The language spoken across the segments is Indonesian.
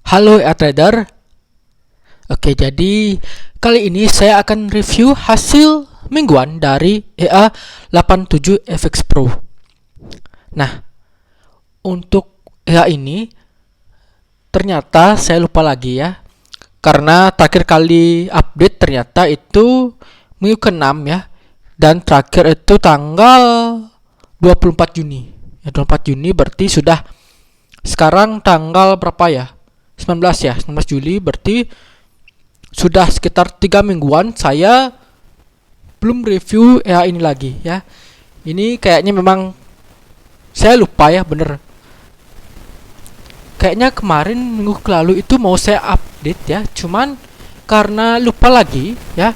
Halo trader. Oke, jadi kali ini saya akan review hasil mingguan dari EA87 FX Pro. Nah, untuk EA ini ternyata saya lupa lagi ya. Karena terakhir kali update ternyata itu minggu ke-6 ya. Dan terakhir itu tanggal 24 Juni. Ya, 24 Juni berarti sudah sekarang tanggal berapa ya? 19 ya, 19 Juli berarti sudah sekitar 3 mingguan saya belum review EA ini lagi ya. Ini kayaknya memang saya lupa ya, bener. Kayaknya kemarin minggu lalu itu mau saya update ya, cuman karena lupa lagi ya.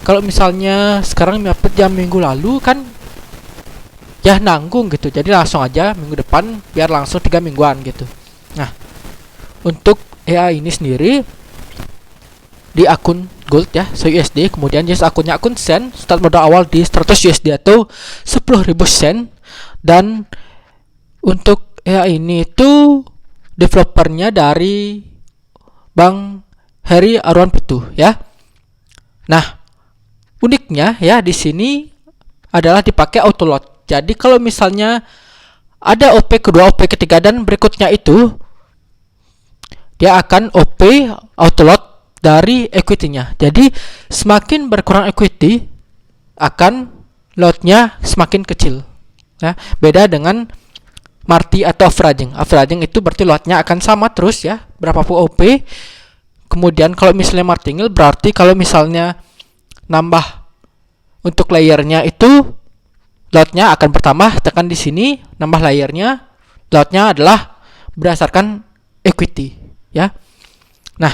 Kalau misalnya sekarang update jam minggu lalu kan ya nanggung gitu. Jadi langsung aja minggu depan biar langsung 3 mingguan gitu. Nah, untuk EA ini sendiri di akun Gold ya, USD, kemudian just akunnya akun Sen, start modal awal di 100 USD atau 10.000 sen. Dan untuk EA ini itu developernya dari Bang Heri Arwan Pitu ya. Nah, uniknya ya di sini adalah dipakai auto load. Jadi kalau misalnya ada OP kedua, OP ketiga dan berikutnya itu dia akan OP auto load dari equity-nya. Jadi semakin berkurang equity akan load-nya semakin kecil. Ya, beda dengan Marti atau averaging. Averaging itu berarti load-nya akan sama terus ya, berapapun OP. Kemudian kalau misalnya martingale berarti kalau misalnya nambah untuk layernya itu load-nya akan bertambah. Tekan di sini nambah layernya, load-nya adalah berdasarkan equity ya. Nah,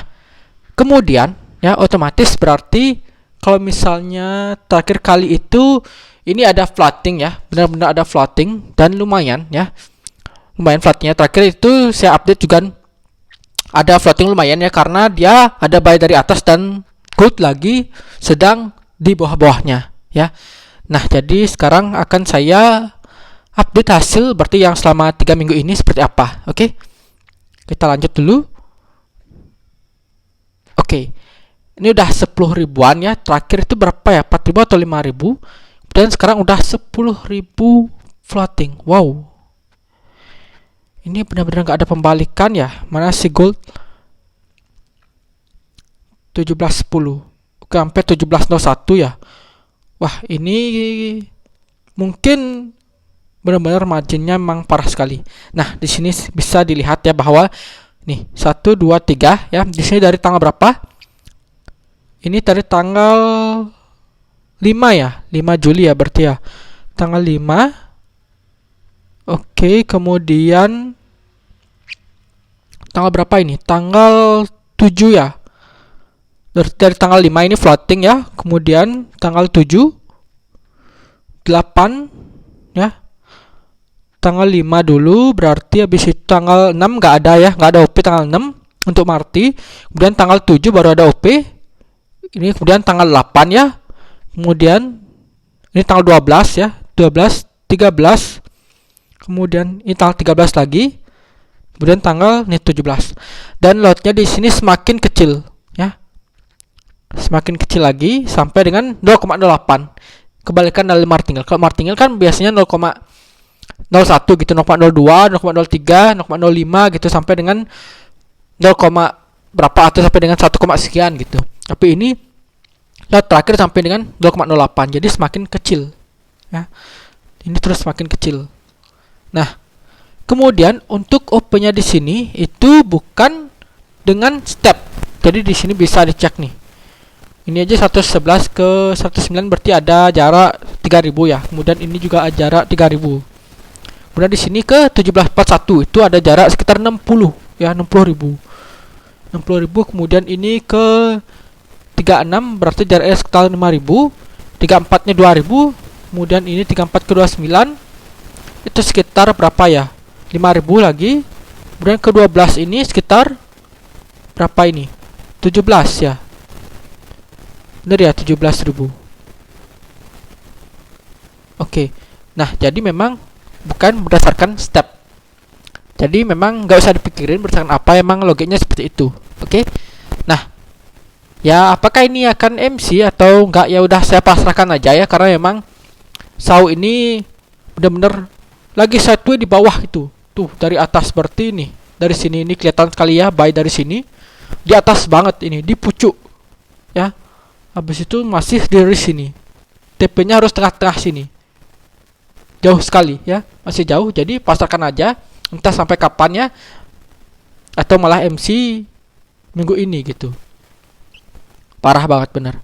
kemudian ya otomatis berarti kalau misalnya terakhir kali itu ini ada floating ya, benar-benar ada floating dan lumayan ya. Lumayan floatingnya terakhir itu saya update juga ada floating lumayan ya, karena dia ada buy dari atas dan gold lagi sedang di bawah-bawahnya ya. Nah, jadi sekarang akan saya update hasil berarti yang selama 3 minggu ini seperti apa. Oke. Kita lanjut dulu. Oke, ini udah 10 ribuan ya. Terakhir itu berapa ya? 4.000 atau 5.000. Dan sekarang udah 10.000 floating. Wow. Ini benar-benar nggak ada pembalikan ya. Mana si gold? 17.10. Oke, sampai 17.01 ya. Wah, ini mungkin benar-benar marginnya memang parah sekali. Nah, di sini bisa dilihat ya bahwa nih 1 2 3 ya. Di sini dari tanggal berapa? Ini dari tanggal 5 ya, 5 Juli ya berarti ya. Tanggal 5. Oke, kemudian tanggal berapa ini? Tanggal 7 ya. Dari tanggal 5 ini floating ya. Kemudian tanggal 7, 8 ya. Tanggal 5 dulu berarti habis itu tanggal 6 nggak ada ya, nggak ada OP tanggal 6 untuk Marti. Kemudian tanggal 7 baru ada OP. Ini kemudian tanggal 8 ya. Kemudian ini tanggal 12 ya, 12, 13. Kemudian ini tanggal 13 lagi. Kemudian tanggal ini 17. Dan lotnya di sini semakin kecil ya. Semakin kecil lagi sampai dengan 0,08. Kebalikan dari martingale. Kalau martingale kan biasanya 0,01 gitu, 0,02, 0,03, 0,05 gitu sampai dengan 0, berapa atau sampai dengan 1, sekian gitu. Tapi ini lot terakhir sampai dengan 0,08. Jadi semakin kecil ya. Ini terus semakin kecil. Nah, kemudian untuk OP-nya di sini itu bukan dengan step. Jadi di sini bisa dicek nih. Ini aja 111 ke 109 berarti ada jarak 3000 ya. Kemudian ini juga ada jarak 3000. Kemudian di sini ke 1741 itu ada jarak sekitar 60 ya, 60.000. 60.000. Kemudian ini ke 36 berarti jaraknya sekitar 5.000. 34-nya 2.000. Kemudian ini 34 ke 29 itu sekitar berapa ya? 5.000 lagi. Kemudian ke 12 ini sekitar berapa ini? 17 ya. Benar ya, 17.000. Oke. Nah, jadi memang bukan berdasarkan step. Jadi memang nggak usah dipikirin berdasarkan apa, emang logiknya seperti itu. Oke. Nah, ya apakah ini akan MC atau enggak, ya udah saya pasrahkan aja ya, karena memang saw ini benar-benar lagi sideways di bawah itu. Tuh dari atas berarti ini. Dari sini ini kelihatan sekali ya, buy dari sini. Di atas banget ini, di pucuk. Ya. Habis itu masih dari sini. TP-nya harus tengah-tengah sini. Jauh sekali ya, masih jauh. Jadi pasarkan aja, entah sampai kapan ya, atau malah MC minggu ini gitu. Parah banget bener.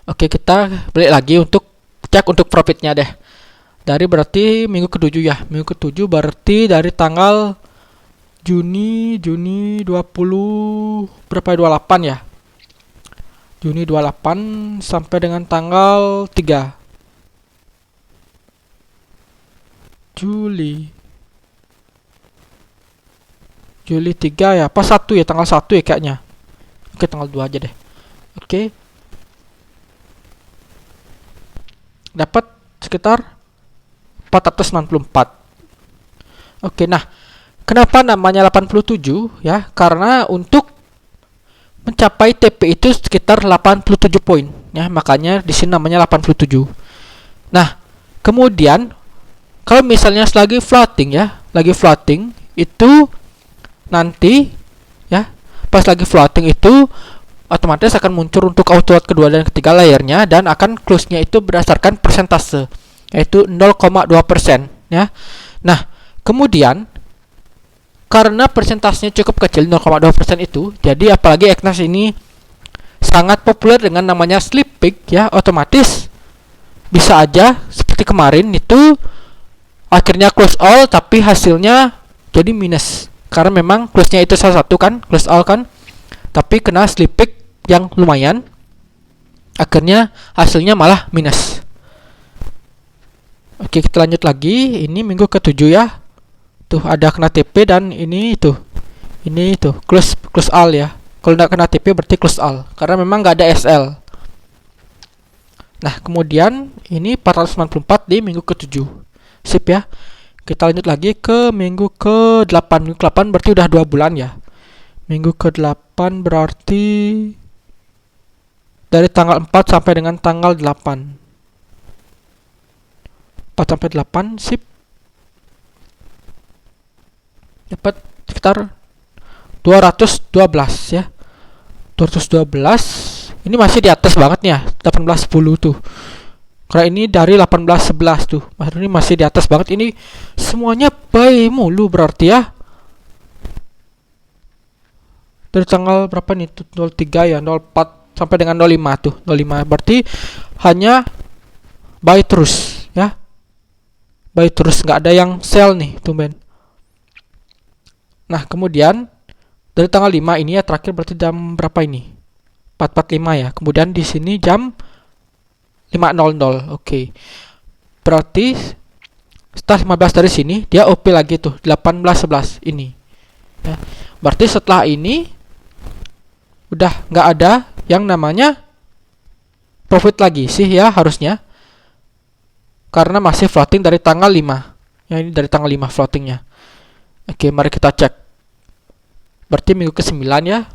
Oke, kita balik lagi untuk cek untuk profitnya deh. Dari berarti minggu ke-7 ya. Minggu ke-7 berarti dari tanggal Juni 20 berapa, 28 ya. Juni 28 sampai dengan tanggal 3 Juli 3 ya, pas 1 ya, tanggal 1 ya kayaknya. Oke, tanggal 2 aja deh. Oke. Dapat sekitar 494. Oke, nah, kenapa namanya 87 ya? Karena untuk mencapai TP itu sekitar 87 poin ya, makanya di sini namanya 87. Nah, kemudian kalau misalnya lagi floating ya, lagi floating itu nanti ya, pas lagi floating itu otomatis akan muncul untuk auto load kedua dan ketiga layernya, dan akan close-nya itu berdasarkan persentase, yaitu 0,2% ya. Nah, kemudian karena persentasenya cukup kecil 0,2% itu, jadi apalagi Eknas ini sangat populer dengan namanya sleep pick ya, otomatis bisa aja seperti kemarin itu akhirnya close all tapi hasilnya jadi minus, karena memang close-nya itu salah satu kan, close all kan, tapi kena sleep pick yang lumayan, akhirnya hasilnya malah minus. Oke, kita lanjut lagi. Ini minggu ke-7 ya. Tuh ada kena TP dan ini tuh close all ya. Kalau nggak kena TP berarti close all, karena memang nggak ada SL. Nah, kemudian ini 494 di minggu ke-7. Sip ya. Kita lanjut lagi ke minggu ke-8. Minggu ke-8 berarti udah 2 bulan ya. Minggu ke-8 berarti dari tanggal 4 sampai dengan tanggal 8. 4 sampai 8, sip. Dapat sekitar 212 ya. 212. Ini masih di atas banget nih ya. 1810 tuh. Karena ini dari 1811 tuh. Maksudnya ini masih di atas banget. Ini semuanya buy mulu berarti ya. Dari tanggal berapa nih tuh? 03 ya, 04 sampai dengan 05 tuh. 05 berarti hanya buy terus ya. Buy terus, nggak ada yang sell nih, tumben. Nah, kemudian dari tanggal 5 ini ya, terakhir berarti jam berapa ini? 4.45 ya. Kemudian di sini jam 5.00. Oke. Berarti setelah 15 dari sini dia OP lagi tuh 18.11 ini. Ya. Berarti setelah ini udah nggak ada yang namanya profit lagi sih ya harusnya. Karena masih floating dari tanggal 5. Ya, ini dari tanggal 5 floatingnya. Oke, mari kita cek. Berarti minggu ke-9 ya.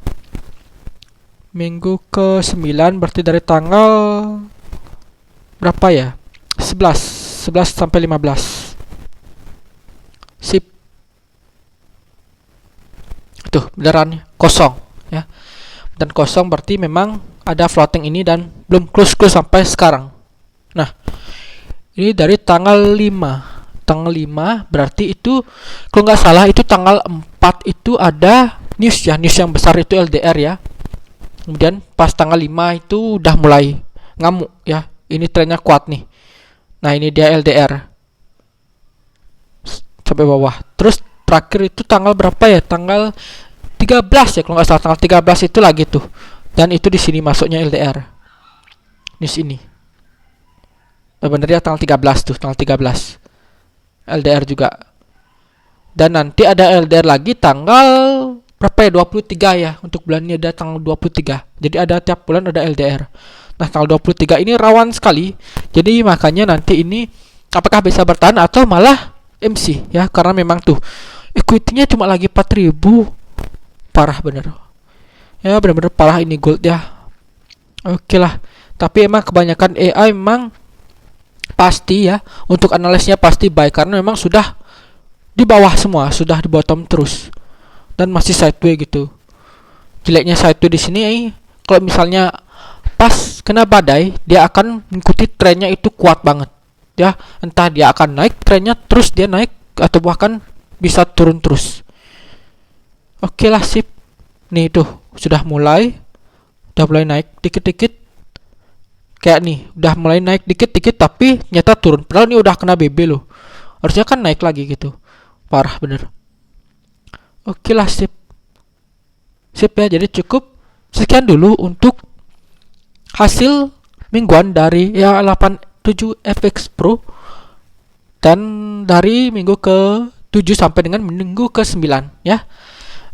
Minggu ke-9 berarti dari tanggal berapa ya? 11 sampai 15. Sip. Tuh, beneran kosong ya. Dan kosong berarti memang ada floating ini dan belum close sampai sekarang. Nah, ini dari tanggal 5. Tanggal 5 berarti itu kalau nggak salah itu tanggal 4 itu ada news ya, news yang besar itu LDR ya. Kemudian pas tanggal 5 itu udah mulai ngamuk ya. Ini trennya kuat nih. Nah, ini dia LDR sampai bawah. Terus terakhir itu tanggal berapa ya? Tanggal 13 ya kalau nggak salah, tanggal 13 itu lagi tuh. Dan itu di sini masuknya LDR. News ini. Bener ya, tanggal 13 tuh, tanggal 13. LDR juga. Dan nanti ada LDR lagi tanggal berapa ya? 23 ya. Untuk bulan ini ada tanggal 23. Jadi ada tiap bulan ada LDR. Nah, tanggal 23 ini rawan sekali. Jadi makanya nanti ini apakah bisa bertahan atau malah MC ya, karena memang tuh equity-nya cuma lagi 4.000. Parah bener. Ya bener-bener parah ini gold ya. Oke lah. Tapi emang kebanyakan AI memang pasti ya, untuk analisnya pasti buy karena memang sudah di bawah semua, sudah di bottom terus dan masih sideways gitu. Jeleknya sideways di sini kalau misalnya pas kena badai, dia akan mengikuti trennya itu kuat banget. Ya, entah dia akan naik trennya terus dia naik atau bahkan bisa turun terus. Oke lah, sip. Nih tuh, sudah mulai naik dikit-dikit. Kayak nih, udah mulai naik dikit-dikit tapi nyata turun. Padahal ini udah kena BB loh. Harusnya kan naik lagi gitu. Parah bener. Oke lah, sip. Sip ya, jadi cukup sekian dulu untuk hasil mingguan dari ya 87 FX Pro dan dari minggu ke 7 sampai dengan minggu ke 9 ya.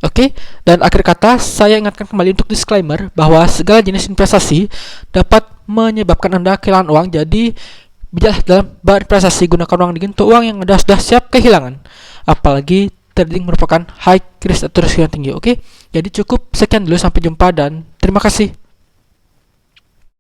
Oke, dan akhir kata saya ingatkan kembali untuk disclaimer bahwa segala jenis investasi dapat menyebabkan Anda kehilangan uang. Jadi bijaklah dalam berinvestasi, gunakan uang untuk uang yang Anda sudah siap kehilangan. Apalagi trading merupakan high risk atau risiko yang tinggi. Oke, jadi cukup sekian dulu, sampai jumpa dan terima kasih.